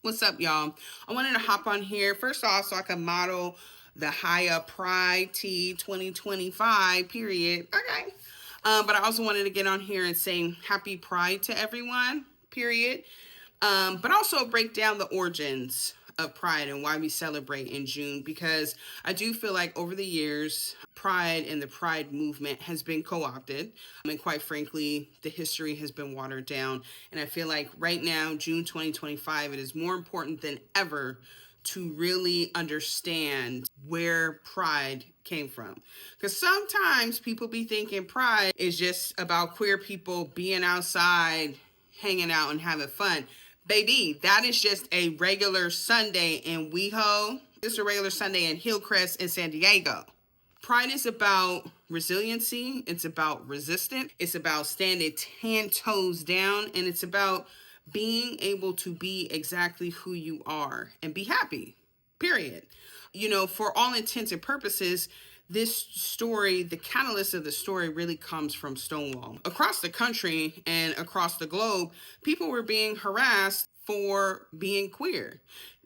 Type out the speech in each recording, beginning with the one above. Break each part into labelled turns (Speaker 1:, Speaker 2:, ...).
Speaker 1: What's up, y'all? I wanted to hop on here first off so I can model the Higher Pride T 2025 period. Okay. But I also wanted to get on here and say happy Pride to everyone, period. But also break down the origins of Pride and why we celebrate in June, because I do feel like over the years, Pride and the Pride movement has been co-opted. And quite frankly, the history has been watered down. And I feel like right now, June 2025, it is more important than ever to really understand where Pride came from. Because sometimes people be thinking Pride is just about queer people being outside, hanging out and having fun. Baby, that is just a regular Sunday in WeHo. It's a regular Sunday in Hillcrest in San Diego. Pride is about resiliency. It's about resistance. It's about standing 10 toes down. And it's about being able to be exactly who you are and be happy, period. You know, for all intents and purposes, this story, the catalyst of the story really comes from Stonewall. Across the country and across the globe, people were being harassed for being queer.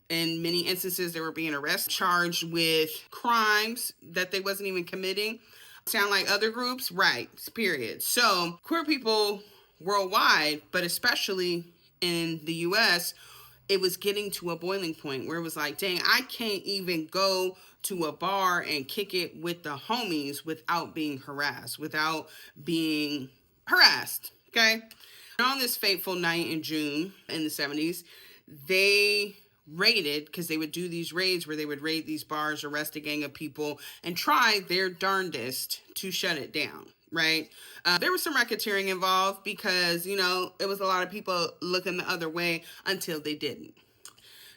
Speaker 1: In many instances, they were being arrested, charged with crimes that they wasn't even committing. Sound like other groups? Right, period. So queer people worldwide, but especially in the US, it was getting to a boiling point where it was like, dang, I can't even go to a bar and kick it with the homies without being harassed, okay? And on this fateful night in June in the 70s, they raided, because they would do these raids where they would raid these bars, arrest a gang of people, and try their darndest to shut it down, right? There was some racketeering involved because, you know, it was a lot of people looking the other way until they didn't.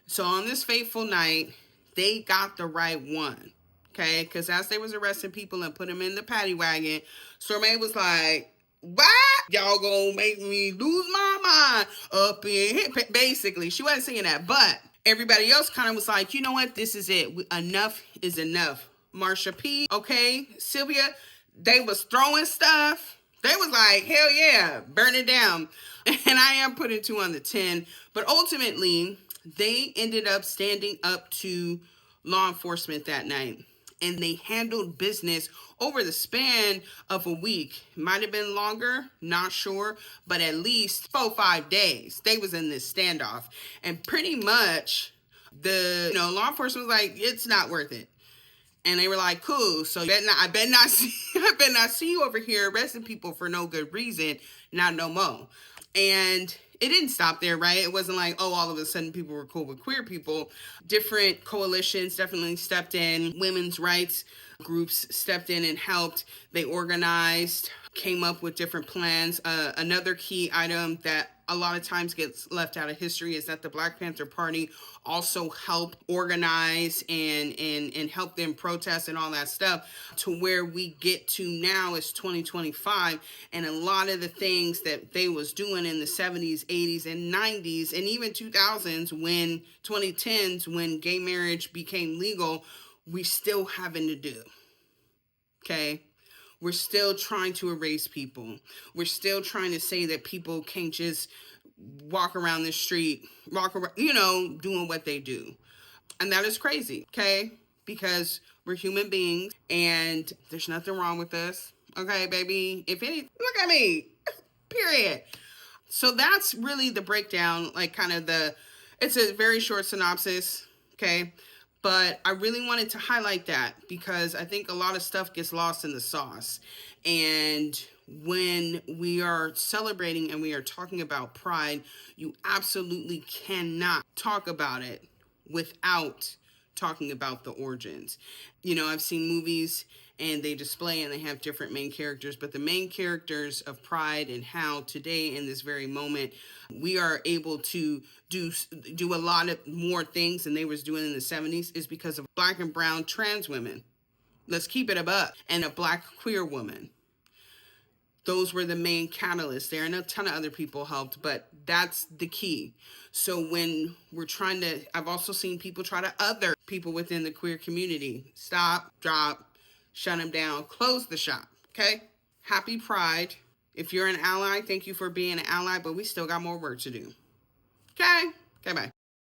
Speaker 1: So on this fateful night, they got the right one, okay? Because as they was arresting people and put them in the paddy wagon, Storme was like, what? Y'all gonna make me lose my mind up in here? Basically, she wasn't saying that, but everybody else kind of was like, you know what? This is it. Enough is enough. Marsha P, okay, Sylvia, they was throwing stuff. They was like, hell yeah, burn it down. And I am putting 2 on the 10. But ultimately, they ended up standing up to law enforcement that night. And they handled business over the span of a week. Might have been longer, not sure, but at least 4-5 days. They was in this standoff. And pretty much the law enforcement was like, it's not worth it. And they were like, cool, so I bet not see you over here arresting people for no good reason, not no more. And it didn't stop there, right? It wasn't like, oh, all of a sudden people were cool with queer people. Different coalitions definitely stepped in. Women's rights groups stepped in and helped. They organized, came up with different plans. Another key item that a lot of times gets left out of history is that the Black Panther Party also helped organize and help them protest and all that stuff to where we get to now is 2025. And a lot of the things that they was doing in the 70s, 80s, and 90s, and even 2010s, when gay marriage became legal, we still having to do, okay? We're still trying to erase people. We're still trying to say that people can't just walk around the street, doing what they do. And that is crazy, okay? Because we're human beings and there's nothing wrong with us. Okay, baby? If any, look at me, period. So that's really the breakdown, like kind of it's a very short synopsis, okay? But I really wanted to highlight that because I think a lot of stuff gets lost in the sauce. And when we are celebrating and we are talking about Pride, you absolutely cannot talk about it without talking about the origins. I've seen movies and they display and they have different main characters, but the main characters of Pride and how today in this very moment we are able to do a lot of more things than they was doing in the 70s is because of Black and brown trans women. Let's keep it a buck. And a Black queer woman. Those were the main catalysts there, and a ton of other people helped, but that's the key. So when we're I've also seen people try to other people within the queer community. Stop, drop, shut them down, close the shop, okay? Happy Pride. If you're an ally, thank you for being an ally, but we still got more work to do. Okay, bye.